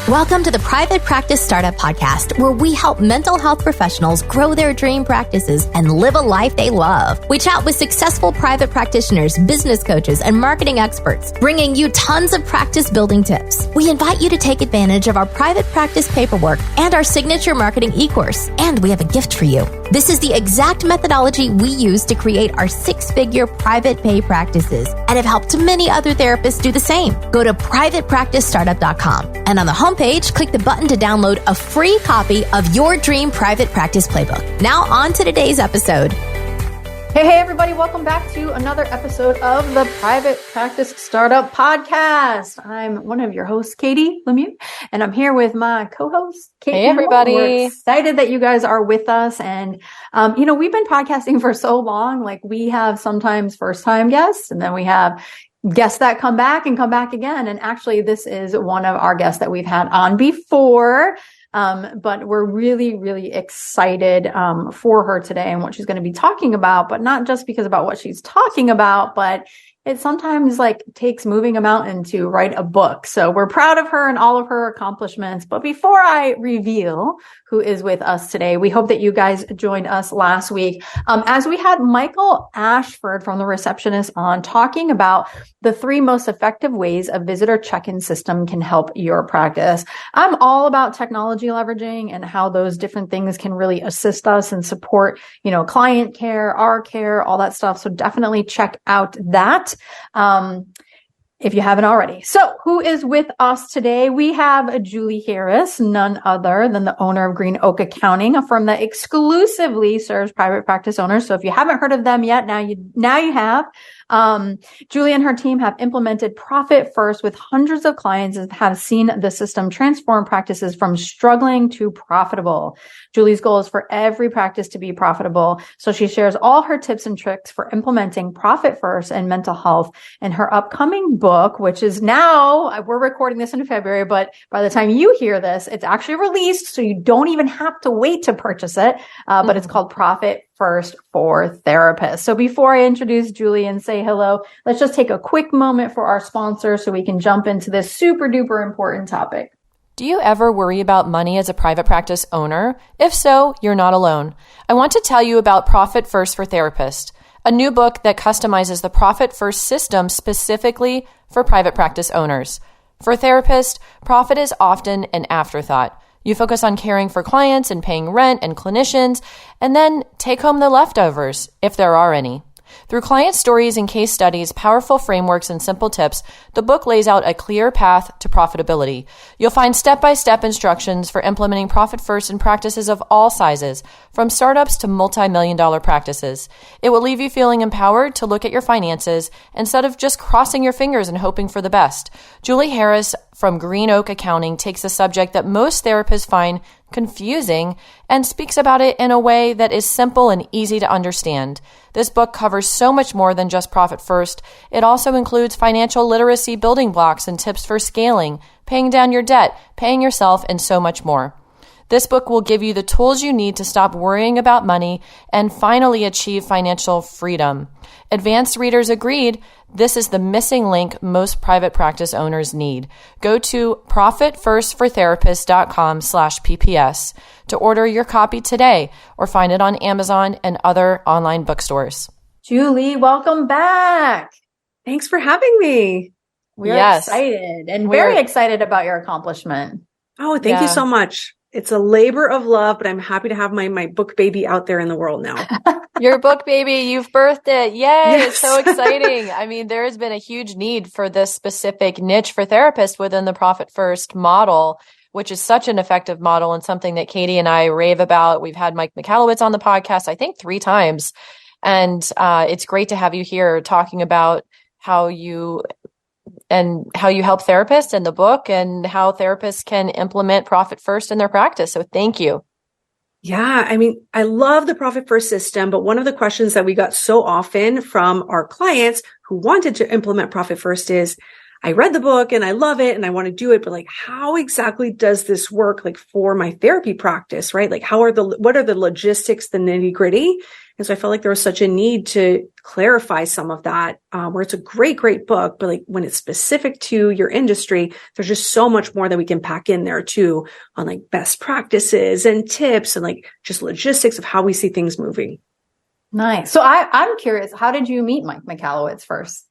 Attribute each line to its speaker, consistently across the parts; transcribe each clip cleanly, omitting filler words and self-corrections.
Speaker 1: Welcome to the Private Practice Startup Podcast, where we help mental health professionals grow their dream practices and live a life they love. We chat with successful private practitioners, business coaches, and marketing experts, bringing you tons of practice building tips. We invite you to take advantage of our private practice paperwork and our signature marketing e-course. And we have a gift for you. This is the exact methodology we use to create our six-figure private pay practices and have helped many other therapists do the same. Go to privatepracticestartup.com and on the homepage, click the button to download a free copy of your dream private practice playbook. Now on to today's episode.
Speaker 2: Hey, everybody. Welcome back to another episode of the Private Practice Startup Podcast. I'm one of your hosts, Katie Lemieux, and I'm here with my co-host, Kate.
Speaker 3: Hey, everybody.
Speaker 2: We're excited that you guys are with us. And, we've been podcasting for so long. Like, we have sometimes first-time guests, and then we have guests that come back again. And actually, this is one of our guests that we've had on before. But we're really, really excited for her today and what she's going to be talking about, but not just because about what she's talking about, but it sometimes takes moving a mountain to write a book. So we're proud of her and all of her accomplishments. But before I reveal who is with us today, we hope that you guys joined us last week as we had Michael Ashford from The Receptionist on talking about the 3 most effective ways a visitor check-in system can help your practice. I'm all about technology leveraging and how those different things can really assist us and support, client care, our care, all that stuff. So definitely check out that. If you haven't already. So who is with us today? We have Julie Harris, none other than the owner of GreenOak Accounting, a firm that exclusively serves private practice owners. So if you haven't heard of them yet, now you have. Julie and her team have implemented Profit First with hundreds of clients and have seen the system transform practices from struggling to profitable. Julie's goal is for every practice to be profitable. So she shares all her tips and tricks for implementing Profit First and mental health in her upcoming book, which is now, we're recording this in February, but by the time you hear this, it's actually released. So you don't even have to wait to purchase it. But it's called Profit First for Therapists. So before I introduce Julie and say hello, let's just take a quick moment for our sponsor so we can jump into this super duper important topic.
Speaker 3: Do you ever worry about money as a private practice owner? If so, you're not alone. I want to tell you about Profit First for Therapists, a new book that customizes the Profit First system specifically for private practice owners. For therapists, profit is often an afterthought. You focus on caring for clients and paying rent and clinicians, and then take home the leftovers, if there are any. Through client stories and case studies, powerful frameworks, and simple tips, the book lays out a clear path to profitability. You'll find step-by-step instructions for implementing Profit First in practices of all sizes, from startups to multi-million-dollar practices. It will leave you feeling empowered to look at your finances instead of just crossing your fingers and hoping for the best. Julie Harris from GreenOak Accounting takes a subject that most therapists find confusing and speaks about it in a way that is simple and easy to understand. This book covers so much more than just Profit First. It also includes financial literacy building blocks and tips for scaling, paying down your debt, paying yourself, and so much more. This book will give you the tools you need to stop worrying about money and finally achieve financial freedom. Advanced readers agreed this is the missing link most private practice owners need. Go to profitfirstfortherapists.com/PPS to order your copy today or find it on Amazon and other online bookstores.
Speaker 2: Julie, welcome back.
Speaker 4: Thanks for having me.
Speaker 2: We're excited and very excited about your accomplishment.
Speaker 4: Oh, thank you so much. It's a labor of love, but I'm happy to have my book baby out there in the world now.
Speaker 3: Your book baby, you've birthed it. Yay.
Speaker 4: Yes.
Speaker 3: It's so exciting. I mean, there has been a huge need for this specific niche for therapists within the Profit First model, which is such an effective model and something that Katie and I rave about. We've had Mike Michalowicz on the podcast, I think 3 times. And it's great to have you here talking about how you help therapists in the book and how therapists can implement Profit First in their practice. So thank you.
Speaker 4: Yeah, I mean, I love the Profit First system, but one of the questions that we got so often from our clients who wanted to implement Profit First is, I read the book and I love it and I want to do it, but like, how exactly does this work? Like for my therapy practice, right? Like what are the logistics, the nitty gritty? And so I felt like there was such a need to clarify some of that, where it's a great, great book, but like when it's specific to your industry, there's just so much more that we can pack in there too on like best practices and tips and like just logistics of how we see things moving.
Speaker 2: Nice. So I'm curious, how did you meet Mike Michalowicz first?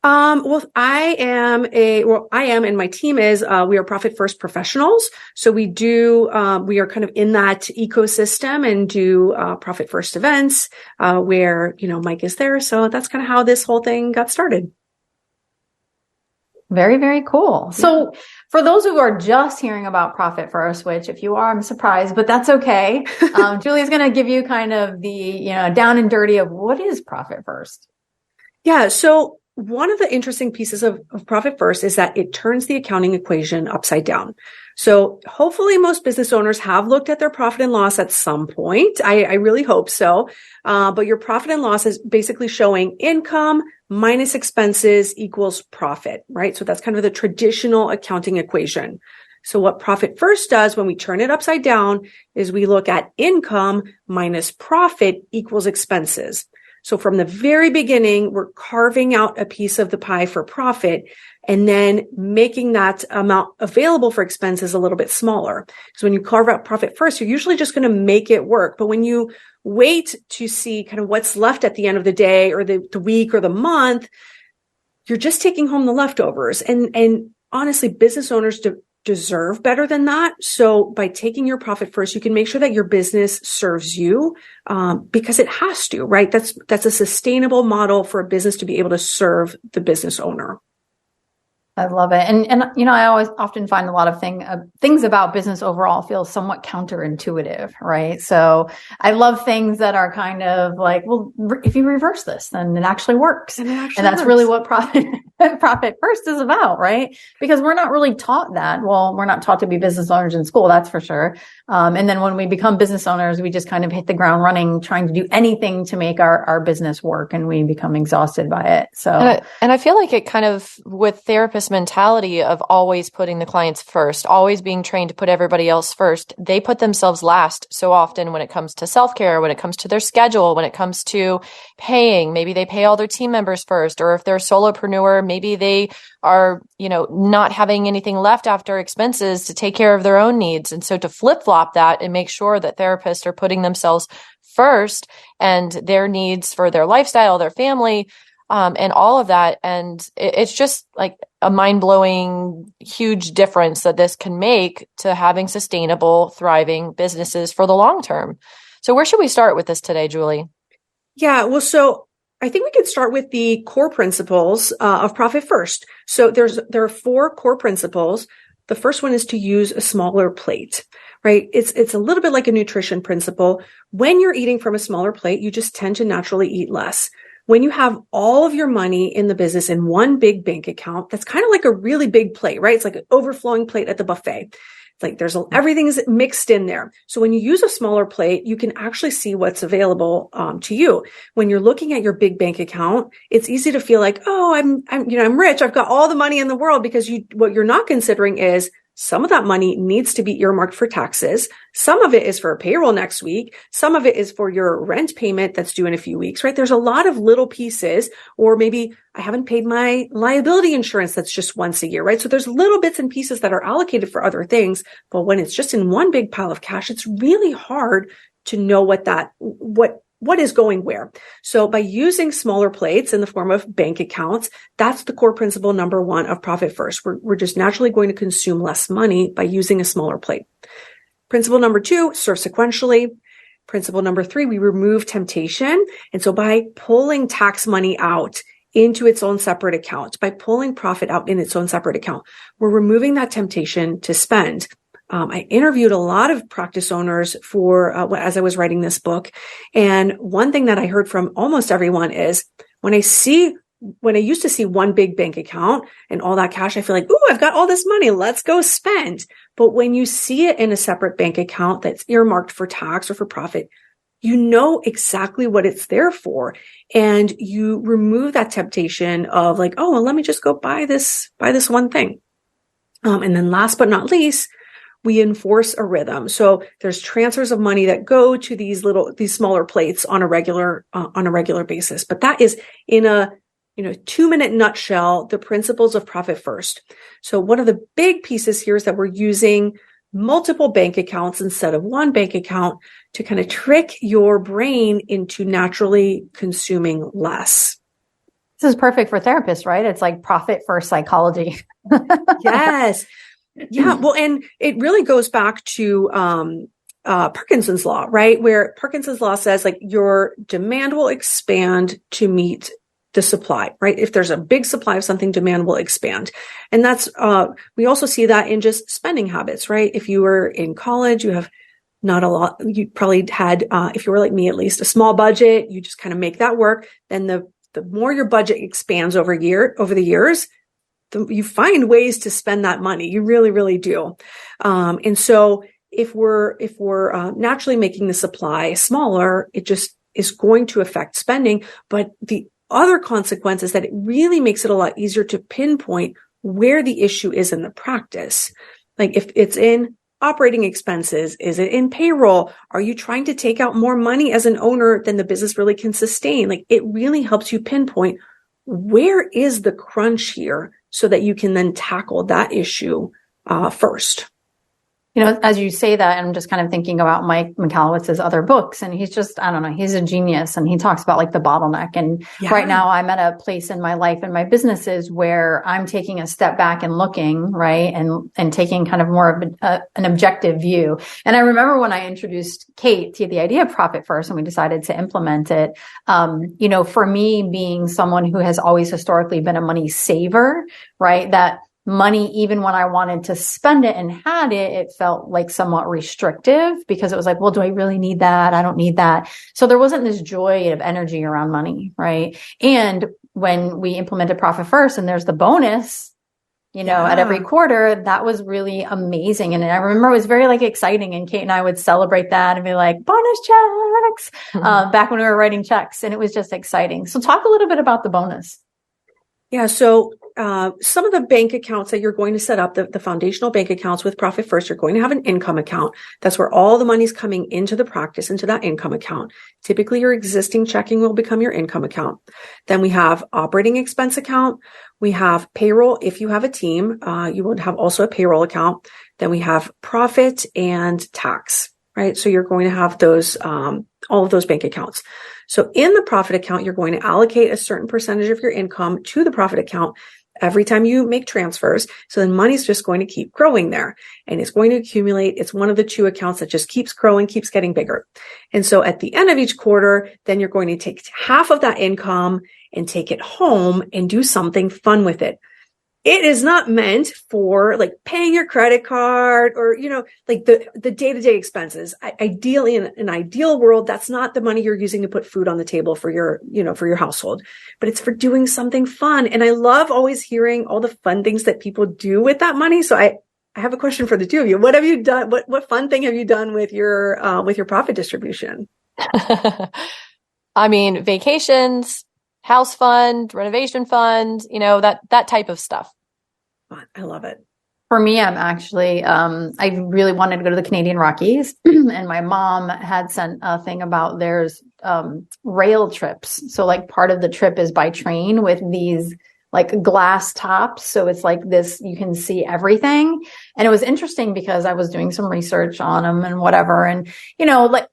Speaker 4: I am and my team is, we are profit first professionals. So we are kind of in that ecosystem and do, profit first events, where, Mike is there. So that's kind of how this whole thing got started.
Speaker 2: Very, very cool. So for those who are just hearing about Profit First, which if you are, I'm surprised, but that's okay. Julie's going to give you kind of the, down and dirty of what is Profit First.
Speaker 4: Yeah. So one of the interesting pieces of Profit First is that it turns the accounting equation upside down. So hopefully most business owners have looked at their profit and loss at some point. I really hope so. But your profit and loss is basically showing income minus expenses equals profit, right? So that's kind of the traditional accounting equation. So what Profit First does when we turn it upside down is we look at income minus profit equals expenses. So from the very beginning, we're carving out a piece of the pie for profit and then making that amount available for expenses a little bit smaller. So when you carve out Profit First, you're usually just going to make it work. But when you wait to see kind of what's left at the end of the day or the week or the month, you're just taking home the leftovers. And honestly, business owners deserve better than that. So by taking your profit first, you can make sure that your business serves you, because it has to, right? That's a sustainable model for a business to be able to serve the business owner.
Speaker 2: I love it. And I always often find a lot of things about business overall feel somewhat counterintuitive, right? So I love things that are kind of like, well, if you reverse this, then it actually works. And that's really what Profit First is about, right? Because we're not really taught that. Well, we're not taught to be business owners in school, that's for sure. And then when we become business owners, we just kind of hit the ground running, trying to do anything to make our business work, and we become exhausted by it. So,
Speaker 3: and I feel like it kind of, with therapist mentality of always putting the clients first, always being trained to put everybody else first, they put themselves last so often when it comes to self-care, when it comes to their schedule, when it comes to paying. Maybe they pay all their team members first, or if they're a solopreneur, maybe they are, not having anything left after expenses to take care of their own needs. And so to flip-flop that and make sure that therapists are putting themselves first and their needs for their lifestyle, their family, and all of that. And it's just like a mind-blowing, huge difference that this can make to having sustainable, thriving businesses for the long term. So where should we start with this today, Julie?
Speaker 4: Yeah, well, so I think we could start with the core principles of Profit First. So there are 4 core principles. The first one is to use a smaller plate, right? It's a little bit like a nutrition principle. When you're eating from a smaller plate, you just tend to naturally eat less. When you have all of your money in the business in one big bank account, that's kind of like a really big plate, right? It's like an overflowing plate at the buffet. It's like everything's mixed in there. So when you use a smaller plate, you can actually see what's available to you. When you're looking at your big bank account, it's easy to feel like, oh, I'm rich. I've got all the money in the world, because what you're not considering is some of that money needs to be earmarked for taxes. Some of it is for payroll next week. Some of it is for your rent payment that's due in a few weeks, right? There's a lot of little pieces, or maybe I haven't paid my liability insurance that's just once a year, right? So there's little bits and pieces that are allocated for other things. But when it's just in one big pile of cash, it's really hard to know what is going where. So by using smaller plates in the form of bank accounts, that's the core principle number 1 of Profit First. We're just naturally going to consume less money by using a smaller plate. Principle number 2, serve sequentially. Principle number 3, we remove temptation. And so by pulling tax money out into its own separate account, by pulling profit out in its own separate account, we're removing that temptation to spend. I interviewed a lot of practice owners as I was writing this book. And one thing that I heard from almost everyone is when I used to see one big bank account and all that cash, I feel like, ooh, I've got all this money. Let's go spend. But when you see it in a separate bank account that's earmarked for tax or for profit, you know exactly what it's there for. And you remove that temptation of like, oh, well, let me just go buy this one thing. And then last but not least, we enforce a rhythm. So there's transfers of money that go to these smaller plates on a regular basis. But that is in a 2-minute nutshell, the principles of profit first. So one of the big pieces here is that we're using multiple bank accounts instead of one bank account to kind of trick your brain into naturally consuming less.
Speaker 2: This is perfect for therapists, right? It's like profit first psychology.
Speaker 4: Yes. Yeah. Well, and it really goes back to Parkinson's law, right? Where Parkinson's law says like your demand will expand to meet the supply, right? If there's a big supply of something, demand will expand. And that's, we also see that in just spending habits, right? If you were in college, you have not a lot, you probably had, if you were like me, at least a small budget, you just kind of make that work. Then the more your budget expands over the years, you find ways to spend that money. You really, really do. And so if we're naturally making the supply smaller, it just is going to affect spending. But the other consequence is that it really makes it a lot easier to pinpoint where the issue is in the practice. Like if it's in operating expenses, is it in payroll? Are you trying to take out more money as an owner than the business really can sustain? Like it really helps you pinpoint where is the crunch here so that you can then tackle that issue first.
Speaker 2: As you say that, I'm just kind of thinking about Mike Michalowicz's other books, and he's just, I don't know, he's a genius, and he talks about like the bottleneck. And right now I'm at a place in my life and my businesses where I'm taking a step back and looking, right, and taking kind of more of an objective view. And I remember when I introduced Kate to the idea of profit first, and we decided to implement it. For me, being someone who has always historically been a money saver, right, that money, even when I wanted to spend it and had it, it felt like somewhat restrictive because it was like, well, do I really need that? I don't need that. So there wasn't this joy of energy around money, right? And when we implemented Profit First and there's the bonus, at every quarter, that was really amazing. And I remember it was very like exciting, and Kate and I would celebrate that and be like, bonus checks, back when we were writing checks, and it was just exciting. So talk a little bit about the bonus.
Speaker 4: Yeah. So some of the bank accounts that you're going to set up, the foundational bank accounts with Profit First, you're going to have an income account. That's where all the money's coming into the practice, into that income account. Typically, your existing checking will become your income account. Then we have operating expense account. We have payroll. If you have a team, you would have also a payroll account. Then we have profit and tax, right? So you're going to have those, all of those bank accounts. So in the profit account, you're going to allocate a certain percentage of your income to the profit account every time you make transfers. So then money's just going to keep growing there, and it's going to accumulate. It's one of the two accounts that just keeps growing, keeps getting bigger. And so at the end of each quarter, then you're going to take half of that income and take it home and do something fun with it. It is not meant for like paying your credit card or, like the day-to-day expenses. Ideally, in an ideal world, that's not the money you're using to put food on the table for your, for your household, but it's for doing something fun. And I love always hearing all the fun things that people do with that money. So I have a question for the two of you. What have you done? What fun thing have you done with your profit distribution?
Speaker 3: I mean, vacations, house fund, renovation fund, that type of stuff.
Speaker 4: I love it.
Speaker 2: For me, I'm actually, I really wanted to go to the Canadian Rockies, and my mom had sent a thing about there's rail trips. So like part of the trip is by train with these like glass tops. So it's like this, you can see everything. And it was interesting because I was doing some research on them and whatever. And,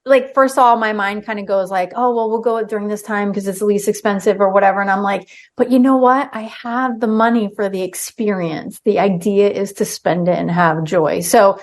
Speaker 2: like first of all, my mind kind of goes like, oh, well, we'll go during this time because it's the least expensive or whatever. And I'm like, but you know what? I have the money for the experience. The idea is to spend it and have joy. So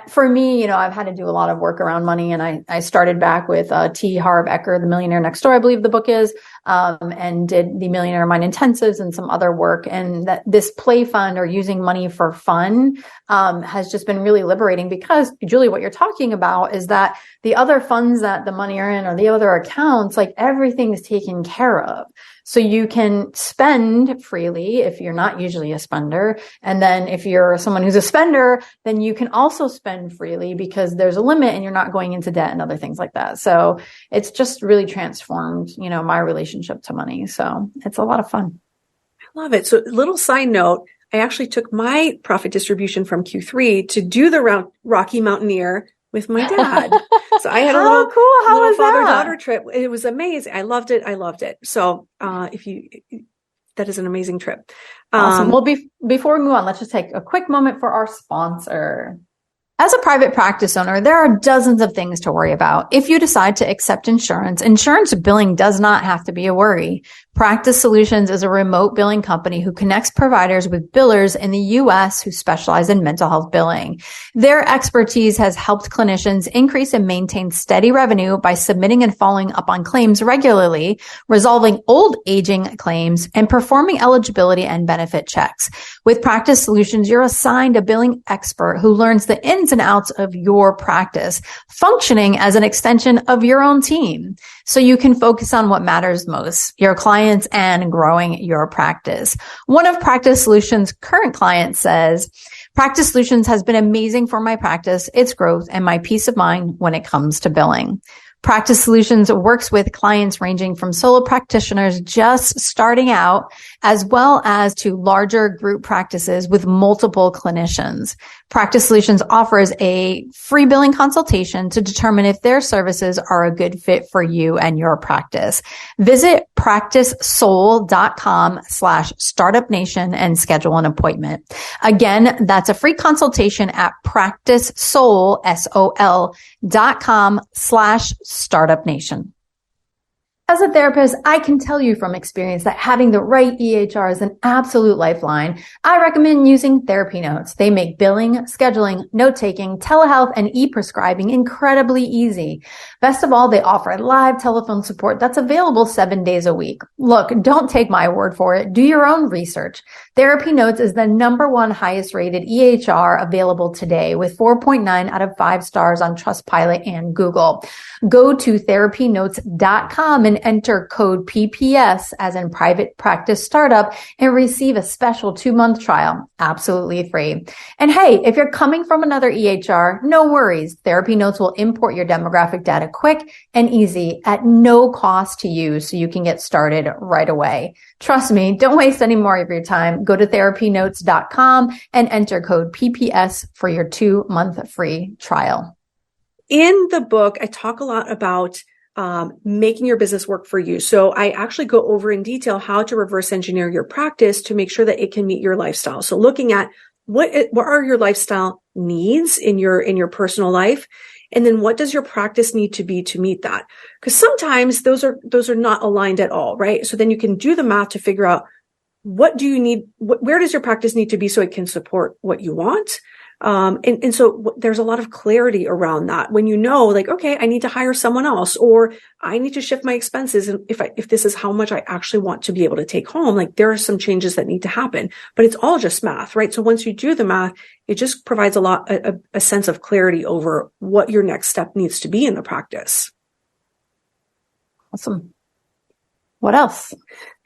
Speaker 2: for me, I've had to do a lot of work around money, and I started back with T. Harv Eker, The Millionaire Next Door, I believe the book is, and did the Millionaire Mind Intensives and some other work. And that this play fund or using money for fun has just been really liberating because, Julie, what you're talking about is that the other funds that the money are in or the other accounts, like everything is taken care of. So you can spend freely if you're not usually a spender. And then if you're someone who's a spender, then you can also spend freely because there's a limit and you're not going into debt and other things like that. So it's just really transformed, my relationship to money. So it's a lot of fun.
Speaker 4: I love it. So little side note, I actually took my profit distribution from Q3 to do the Rocky Mountaineer with my dad. So I had a little father-daughter trip. It was amazing. I loved it. So that is an amazing trip.
Speaker 2: Awesome. Well, before we move on, let's just take a quick moment for our sponsor. As a private practice owner, there are dozens of things to worry about. If you decide to accept insurance billing does not have to be a worry. Practice Solutions is a remote billing company who connects providers with billers in the U.S. who specialize in mental health billing. Their expertise has helped clinicians increase and maintain steady revenue by submitting and following up on claims regularly, resolving old aging claims, and performing eligibility and benefit checks. With Practice Solutions, you're assigned a billing expert who learns the ins and outs of your practice, functioning as an extension of your own team. So you can focus on what matters most, your clients and growing your practice. One of Practice Solutions' current clients says, Practice Solutions has been amazing for my practice, its growth, and my peace of mind when it comes to billing. Practice Solutions works with clients ranging from solo practitioners just starting out, as well as to larger group practices with multiple clinicians. Practice Solutions offers a free billing consultation to determine if their services are a good fit for you and your practice. Visit practicesoul.com/startupnation and schedule an appointment. Again, that's a free consultation at practicesoul.com/startupnation. As a therapist, I can tell you from experience that having the right EHR is an absolute lifeline. I recommend using Therapy Notes. They make billing, scheduling, note-taking, telehealth, and e-prescribing incredibly easy. Best of all, they offer live telephone support that's available 7 days a week. Look, don't take my word for it. Do your own research. Therapy Notes is the #1 highest rated EHR available today with 4.9 out of 5 stars on Trustpilot and Google. Go to therapynotes.com and enter code PPS as in Private Practice Startup and receive a special 2-month trial, absolutely free. And hey, if you're coming from another EHR, no worries. Therapy Notes will import your demographic data quick and easy at no cost to you so you can get started right away. Trust me, don't waste any more of your time. Go to therapynotes.com and enter code PPS for your 2-month free trial.
Speaker 4: In the book, I talk a lot about making your business work for you. So I actually go over in detail how to reverse engineer your practice to make sure that it can meet your lifestyle. So looking at what are your lifestyle needs in your personal life, and then what does your practice need to be to meet that? Because sometimes those are not aligned at all, right? So then you can do the math to figure out what do you need, where does your practice need to be so it can support what you want. And so there's a lot of clarity around that when you know, like, okay, I need to hire someone else, or I need to shift my expenses. And if this is how much I actually want to be able to take home, like there are some changes that need to happen, but it's all just math, right? So once you do the math, it just provides a sense of clarity over what your next step needs to be in the practice.
Speaker 2: Awesome. What else?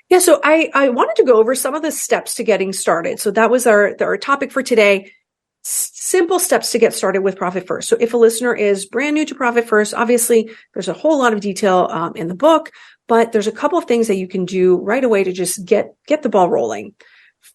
Speaker 4: Yeah. So I wanted to go over some of the steps to getting started. So that was our topic for today. Simple steps to get started with Profit First. So if a listener is brand new to Profit First, obviously there's a whole lot of detail in the book, but there's a couple of things that you can do right away to just get the ball rolling.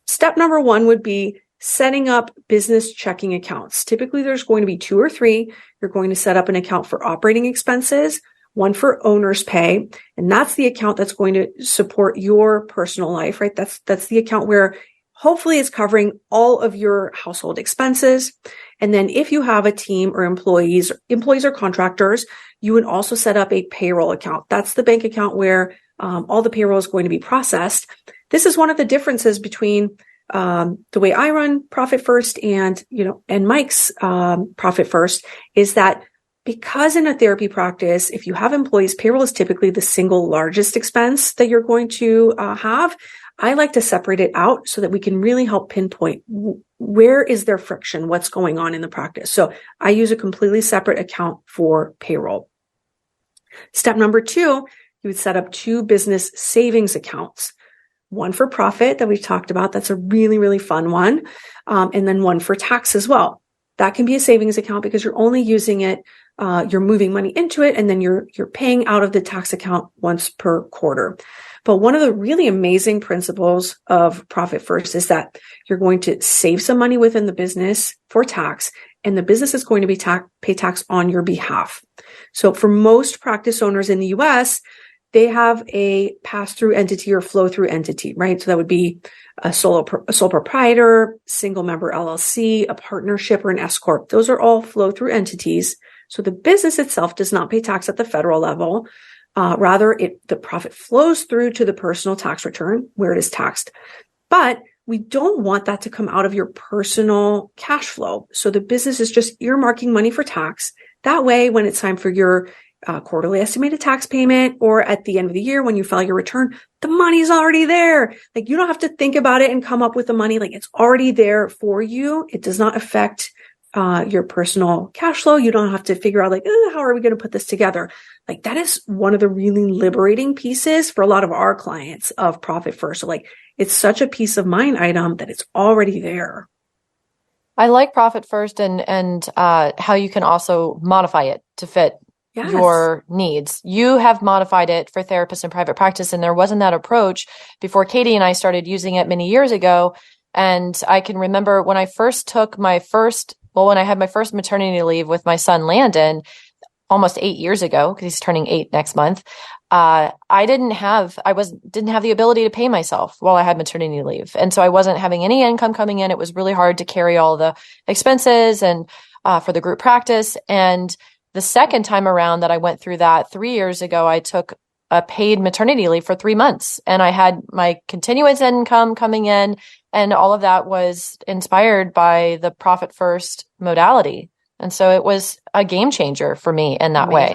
Speaker 4: Step number 1 would be setting up business checking accounts. Typically there's going to be 2 or 3. You're going to set up an account for operating expenses, one for owner's pay, and that's the account that's going to support your personal life, right? That's the account where hopefully it's covering all of your household expenses. And then if you have a team or employees or contractors, you would also set up a payroll account. That's the bank account where all the payroll is going to be processed. This is one of the differences between the way I run Profit First and Mike's Profit First is that because in a therapy practice, if you have employees, payroll is typically the single largest expense that you're going to have. I like to separate it out so that we can really help pinpoint where is there friction, what's going on in the practice. So I use a completely separate account for payroll. Step number 2, you would set up 2 business savings accounts, one for profit that we've talked about. That's a really, really fun one. And then one for tax as well. That can be a savings account because you're only using it, you're moving money into it, and then you're paying out of the tax account once per quarter. But one of the really amazing principles of Profit First is that you're going to save some money within the business for tax, and the business is going to be pay tax on your behalf. So for most practice owners in the US, they have a pass-through entity or flow-through entity, right? So that would be a sole proprietor, single member LLC, a partnership, or an S corp. Those are all flow-through entities. So the business itself does not pay tax at the federal level. Rather, the profit flows through to the personal tax return where it is taxed. But we don't want that to come out of your personal cash flow. So the business is just earmarking money for tax. That way, when it's time for your quarterly estimated tax payment, or at the end of the year when you file your return, the money's already there. Like, you don't have to think about it and come up with the money. Like, it's already there for you. It does not affect your personal cash flow. You don't have to figure out like, how are we going to put this together? Like, that is one of the really liberating pieces for a lot of our clients of Profit First. So like, it's such a peace of mind item that it's already there.
Speaker 3: I like Profit First and how you can also modify it to fit your needs. You have modified it for therapists in private practice, and there wasn't that approach before Katie and I started using it many years ago. And I can remember when I first took when I had my first maternity leave with my son Landon, almost 8 years ago, because he's turning 8 next month. I didn't have the ability to pay myself while I had maternity leave. And so I wasn't having any income coming in. It was really hard to carry all the expenses and for the group practice. And the second time around that I went through that 3 years ago, I took a paid maternity leave for 3 months, and I had my continuous income coming in, and all of that was inspired by the Profit First modality. And so it was a game changer for me in that way.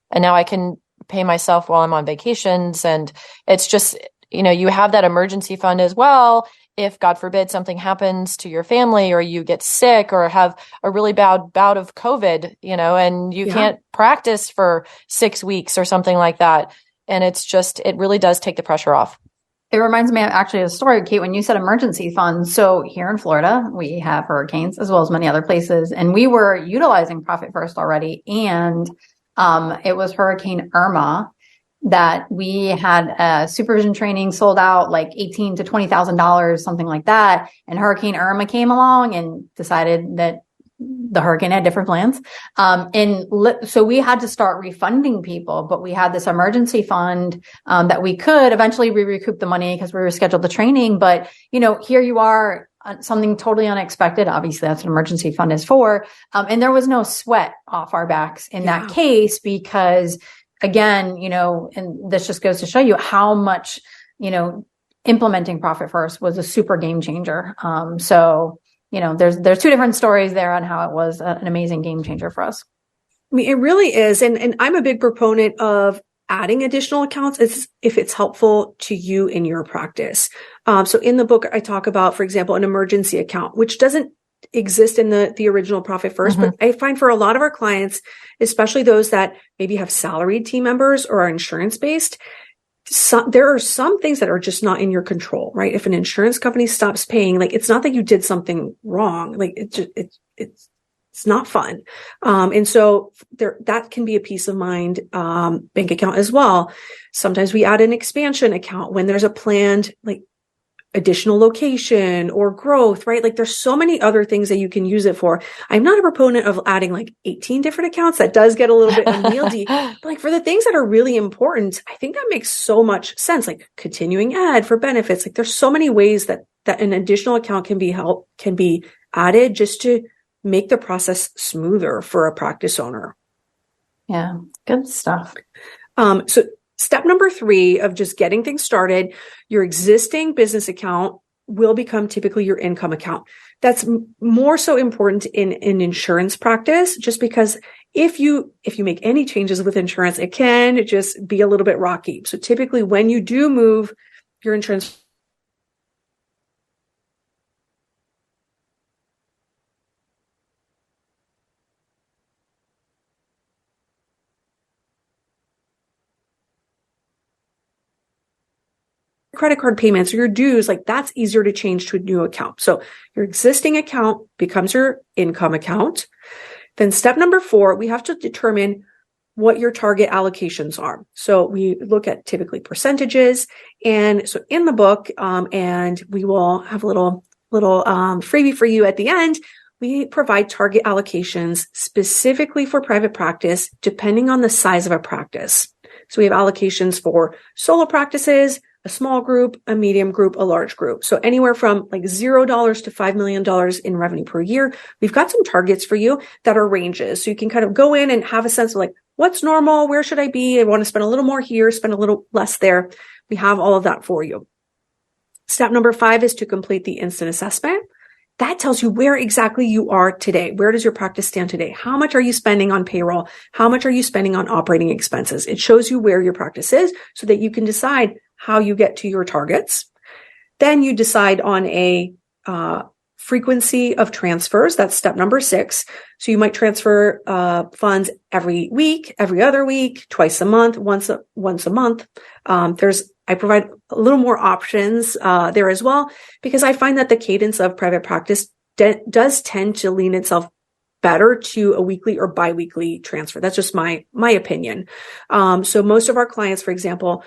Speaker 3: And now I can pay myself while I'm on vacations. And it's just, you have that emergency fund as well. If God forbid something happens to your family, or you get sick, or have a really bad bout of COVID, and you can't practice for 6 weeks or something like that. And it really does take the pressure off.
Speaker 2: It reminds me of actually a story, Kate, when you said emergency funds. So here in Florida, we have hurricanes as well as many other places, and we were utilizing Profit First already. And it was Hurricane Irma that we had a supervision training sold out like $18,000 to $20,000, something like that. And Hurricane Irma came along and decided that the hurricane had different plans. So we had to start refunding people, but we had this emergency fund that we could eventually recoup the money because we rescheduled the training. But, here you are, something totally unexpected. Obviously, that's what emergency fund is for. And there was no sweat off our backs in that case because, again, and this just goes to show you how much, implementing Profit First was a super game changer. There's two different stories there on how it was an amazing game changer for us.
Speaker 4: I mean, it really is. And I'm a big proponent of adding additional accounts if it's helpful to you in your practice. So in the book, I talk about, for example, an emergency account, which doesn't exist in the original Profit First. But I find for a lot of our clients, especially those that maybe have salaried team members or are insurance based, there are some things that are just not in your control, right? If an insurance company stops paying, like, it's not that you did something wrong. Like, it's not fun. And so that can be a peace of mind, bank account as well. Sometimes we add an expansion account when there's a planned, like, additional location or growth, right? Like, there's so many other things that you can use it for. I'm not a proponent of adding like 18 different accounts. That does get a little bit unwieldy. But like, for the things that are really important, I think that makes so much sense. Like continuing ed for benefits. Like, there's so many ways that an additional account can be added just to make the process smoother for a practice owner.
Speaker 2: Yeah, good stuff.
Speaker 4: So step number 3 of just getting things started, your existing business account will become typically your income account. That's more so important in insurance practice, just because if you make any changes with insurance, it can just be a little bit rocky. So typically when you do move your insurance credit card payments or your dues, like that's easier to change to a new account. So your existing account becomes your income account. Then step number 4, we have to determine what your target allocations are. So we look at typically percentages. And so in the book, and we will have a little freebie for you at the end, we provide target allocations specifically for private practice, depending on the size of a practice. So we have allocations for solo practices, a small group, a medium group, a large group. So anywhere from like $0 to $5 million in revenue per year. We've got some targets for you that are ranges. So you can kind of go in and have a sense of like, what's normal? Where should I be? I want to spend a little more here, spend a little less there. We have all of that for you. Step number 5 is to complete the instant assessment. That tells you where exactly you are today. Where does your practice stand today? How much are you spending on payroll? How much are you spending on operating expenses? It shows you where your practice is so that you can decide how you get to your targets. Then you decide on a frequency of transfers. That's step number 6. So you might transfer funds every week, every other week, twice a month, once a month. I provide a little more options there as well, because I find that the cadence of private practice does tend to lean itself better to a weekly or biweekly transfer. That's just my opinion. So most of our clients, for example,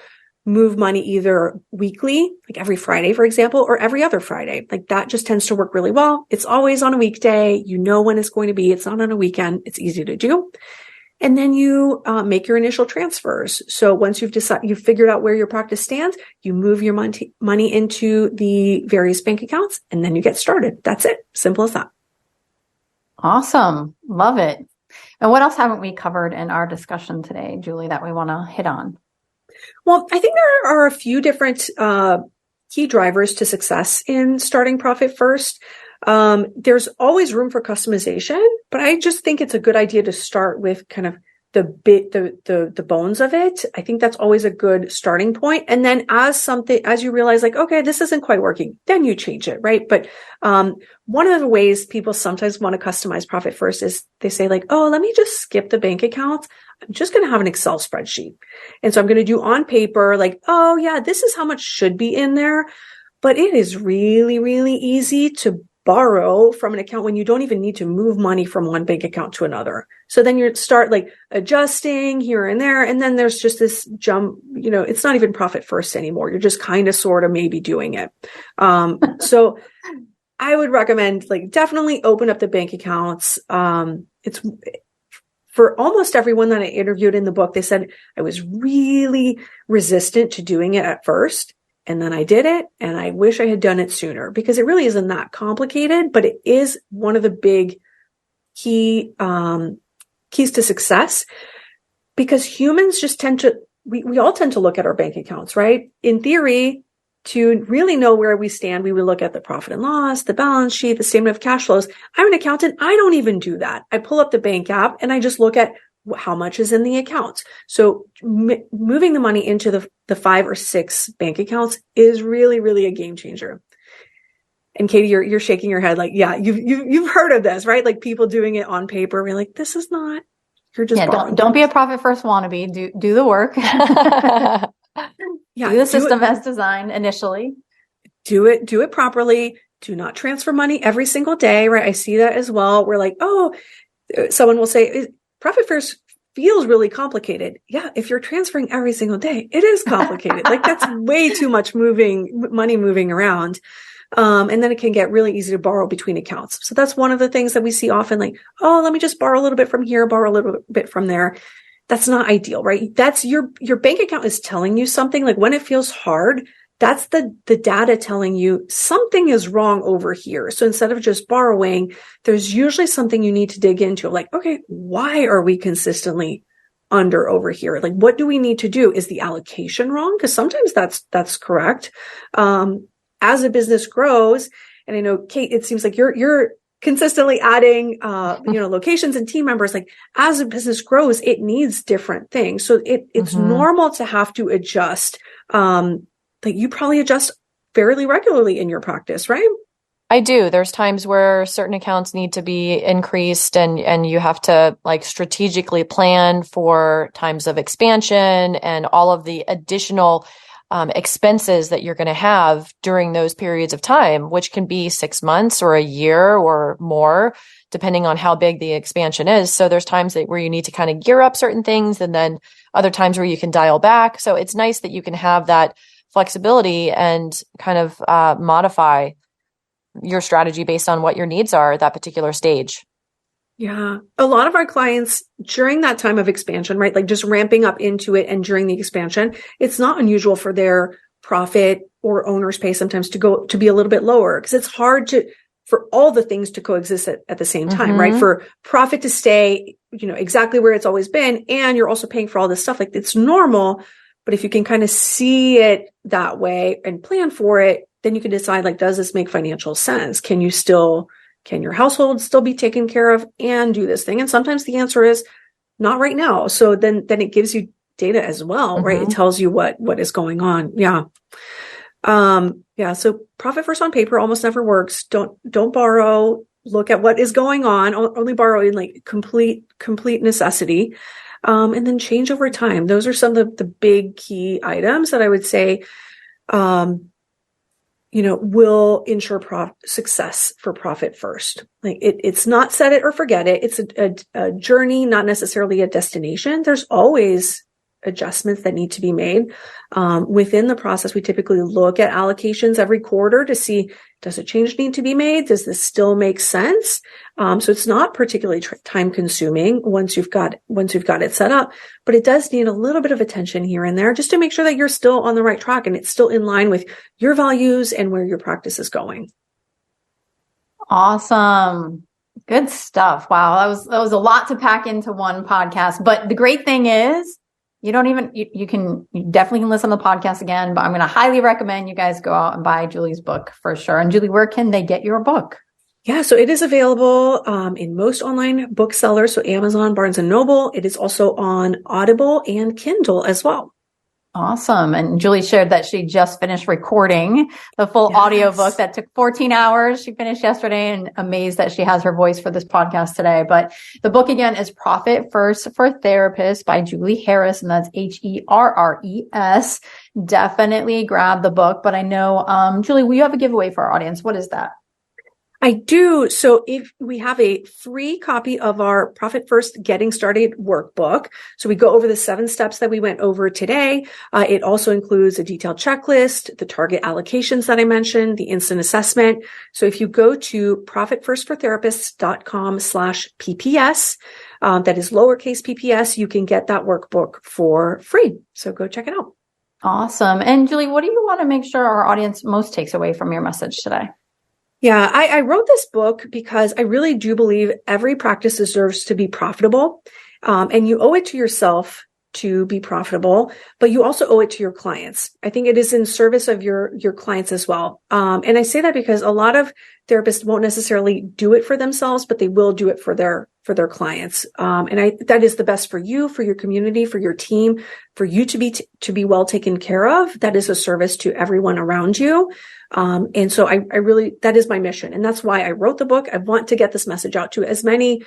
Speaker 4: move money either weekly, like every Friday, for example, or every other Friday. Like that just tends to work really well. It's always on a weekday. You know when it's going to be. It's not on a weekend. It's easy to do. And then you make your initial transfers. So once you've figured out where your practice stands, you move your money into the various bank accounts, and then you get started. That's it. Simple as that.
Speaker 2: Awesome. Love it. And what else haven't we covered in our discussion today, Julie, that we want to hit on?
Speaker 4: Well, I think there are a few different key drivers to success in starting Profit First. There's always room for customization, but I just think it's a good idea to start with kind of the bones of it. I think that's always a good starting point. And then as you realize like, okay, this isn't quite working, then you change it, right? But, one of the ways people sometimes want to customize Profit First is they say like, oh, let me just skip the bank account. I'm just going to have an Excel spreadsheet. And so I'm going to do on paper, like, oh yeah, this is how much should be in there. But it is really, really easy to borrow from an account when you don't even need to move money from one bank account to another. So then you start like adjusting here and there. And then there's just this jump, it's not even Profit First anymore. You're just kind of sort of maybe doing it. So I would recommend like definitely open up the bank accounts. It's for almost everyone that I interviewed in the book, they said I was really resistant to doing it at first. And then I did it, and I wish I had done it sooner because it really isn't that complicated, but it is one of the big keys to success, because humans just we all tend to look at our bank accounts, right? In theory, to really know where we stand, we would look at the profit and loss, the balance sheet, the statement of cash flows. I'm an accountant. I don't even do that. I pull up the bank app and I just look at how much is in the accounts. So moving the money into the 5 or 6 bank accounts is really, really a game changer. And Katie, you're shaking your head like, yeah, you've heard of this, right? Like people doing it on paper. We're like, this is not, you're just
Speaker 2: don't be a Profit First wannabe. Do the work.
Speaker 4: Yeah,
Speaker 2: do the system as designed initially.
Speaker 4: Do it properly. Do not transfer money every single day, right? I see that as well. We're like, oh, someone will say, Profit First feels really complicated. Yeah, if you're transferring every single day, it is complicated. Like that's way too much money moving around. And then it can get really easy to borrow between accounts. So that's one of the things that we see often, like, oh, let me just borrow a little bit from here, borrow a little bit from there. That's not ideal, right? That's your bank account is telling you something. Like when it feels hard, that's the data telling you something is wrong over here. So instead of just borrowing, there's usually something you need to dig into. Like, okay, why are we consistently under over here? Like, what do we need to do? Is the allocation wrong? Because sometimes that's correct. As a business grows, and I know Kate, it seems like you're consistently adding, locations and team members. Like as a business grows, it needs different things. So it's normal to have to adjust. Like you probably adjust fairly regularly in your practice, right?
Speaker 3: I do. There's times where certain accounts need to be increased and you have to like strategically plan for times of expansion and all of the additional expenses that you're going to have during those periods of time, which can be 6 months or a year or more, depending on how big the expansion is. So there's times where you need to kind of gear up certain things, and then other times where you can dial back. So it's nice that you can have that flexibility and kind of modify your strategy based on what your needs are at that particular stage.
Speaker 4: Yeah. A lot of our clients during that time of expansion, right? Like just ramping up into it and during the expansion, it's not unusual for their profit or owner's pay sometimes to be a little bit lower, because it's hard for all the things to coexist at the same time, right? For profit to stay, exactly where it's always been. And you're also paying for all this stuff. Like it's normal, but if you can kind of see it that way and plan for it, then you can decide, like, does this make financial sense? Can your household still be taken care of and do this thing? And sometimes the answer is not right now. So then it gives you data as well, right? It tells you what is going on. Yeah. So profit first on paper almost never works. Don't borrow. Look at what is going on. Only borrow in like complete necessity. And then change over time. Those are some of the big key items that I would say, will ensure success for profit first. Like it's not set it or forget it. It's a journey, not necessarily a destination. There's always adjustments that need to be made. Within the process, we typically look at allocations every quarter to see, does a change need to be made? Does this still make sense? So it's not particularly time consuming once you've got it set up, but it does need a little bit of attention here and there just to make sure that you're still on the right track and it's still in line with your values and where your practice is going.
Speaker 2: Awesome. Good stuff. Wow. That was a lot to pack into one podcast, but the great thing is, you definitely can listen to the podcast again, but I'm going to highly recommend you guys go out and buy Julie's book for sure. And Julie, where can they get your book?
Speaker 4: Yeah, so it is available in most online booksellers, so Amazon, Barnes & Noble. It is also on Audible and Kindle as well.
Speaker 2: Awesome. And Julie shared that she just finished recording the full audiobook that took 14 hours. She finished yesterday, and amazed that she has her voice for this podcast today. But the book again is Profit First for Therapists by Julie Harris, and that's Herres. Definitely grab the book. But I know, Julie, will you have a giveaway for our audience? What is that?
Speaker 4: I do. So if we have a free copy of our Profit First Getting Started workbook. So we go over the 7 steps that we went over today. It also includes a detailed checklist, the target allocations that I mentioned, the instant assessment. So if you go to profitfirstfortherapists.com/PPS, that is lowercase PPS, you can get that workbook for free. So go check it out.
Speaker 2: Awesome. And Julie, what do you want to make sure our audience most takes away from your message today?
Speaker 4: Yeah, I wrote this book because I really do believe every practice deserves to be profitable. And you owe it to yourself to be profitable, but you also owe it to your clients. I think it is in service of your clients as well. And I say that because a lot of therapists won't necessarily do it for themselves, but they will do it for their clients. That is the best for you, for your community, for your team, for you to be well taken care of. That is a service to everyone around you. And so I really, that is my mission. And that's why I wrote the book. I want to get this message out to as many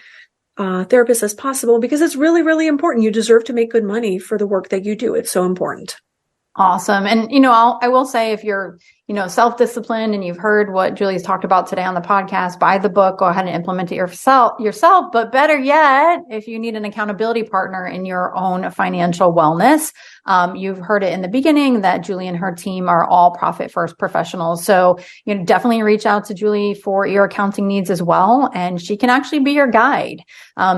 Speaker 4: therapists as possible, because it's really, really important. You deserve to make good money for the work that you do. It's so important.
Speaker 2: Awesome. And, I will say, if you're, self-disciplined and you've heard what Julie's talked about today on the podcast, buy the book, go ahead and implement it yourself. But better yet, if you need an accountability partner in your own financial wellness, you've heard it in the beginning that Julie and her team are all profit first professionals. So, definitely reach out to Julie for your accounting needs as well. And she can actually be your guide.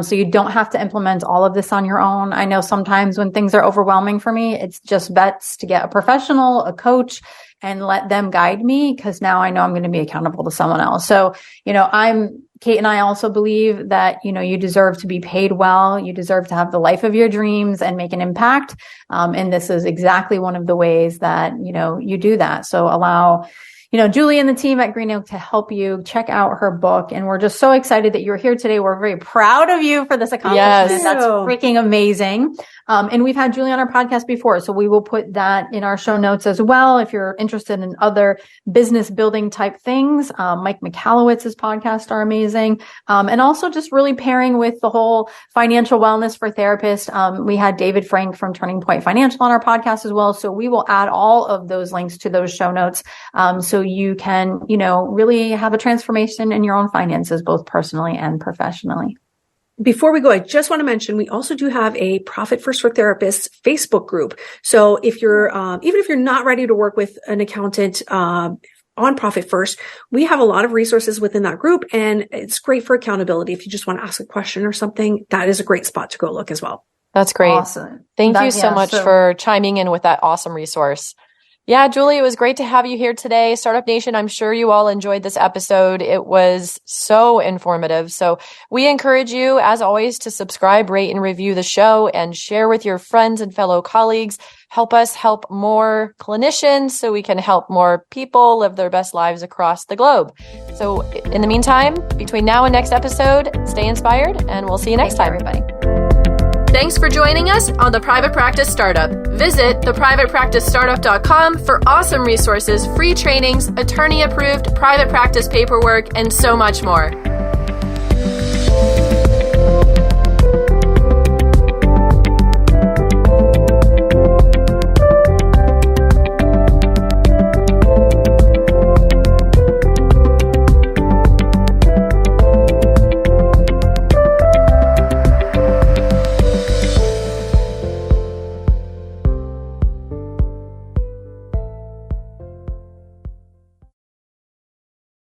Speaker 2: So you don't have to implement all of this on your own. I know sometimes when things are overwhelming for me, it's just best to get a professional, a coach, and let them guide me, because now I know I'm going to be accountable to someone else. So, Kate and I also believe that, you deserve to be paid well. You deserve to have the life of your dreams and make an impact. And this is exactly one of the ways that, you do that. So allow Julie and the team at GreenOak to help you check out her book. And we're just so excited that you're here today. We're very proud of you for this accomplishment.
Speaker 3: Yes.
Speaker 2: That's freaking amazing. And we've had Julie on our podcast before, so we will put that in our show notes as well. If you're interested in other business building type things, Mike McAllowitz's podcasts are amazing. And also just really pairing with the whole financial wellness for therapists. We had David Frank from Turning Point Financial on our podcast as well. So we will add all of those links to those show notes. So you can, really have a transformation in your own finances, both personally and professionally.
Speaker 4: Before we go, I just want to mention, we also do have a Profit First for Therapists Facebook group. So if you're, even if you're not ready to work with an accountant, on Profit First, we have a lot of resources within that group, and it's great for accountability. If you just want to ask a question or something, that is a great spot to go look as well.
Speaker 3: That's great.
Speaker 2: Awesome.
Speaker 3: Thank you so much for chiming in with that awesome resource. Yeah, Julie, it was great to have you here today. Startup Nation, I'm sure you all enjoyed this episode. It was so informative. So we encourage you, as always, to subscribe, rate, and review the show and share with your friends and fellow colleagues. Help us help more clinicians so we can help more people live their best lives across the globe. So in the meantime, between now and next episode, stay inspired, and we'll see you next time, everybody. Thanks for joining us on The Private Practice Startup. Visit theprivatepracticestartup.com for awesome resources, free trainings, attorney-approved private practice paperwork, and so much more.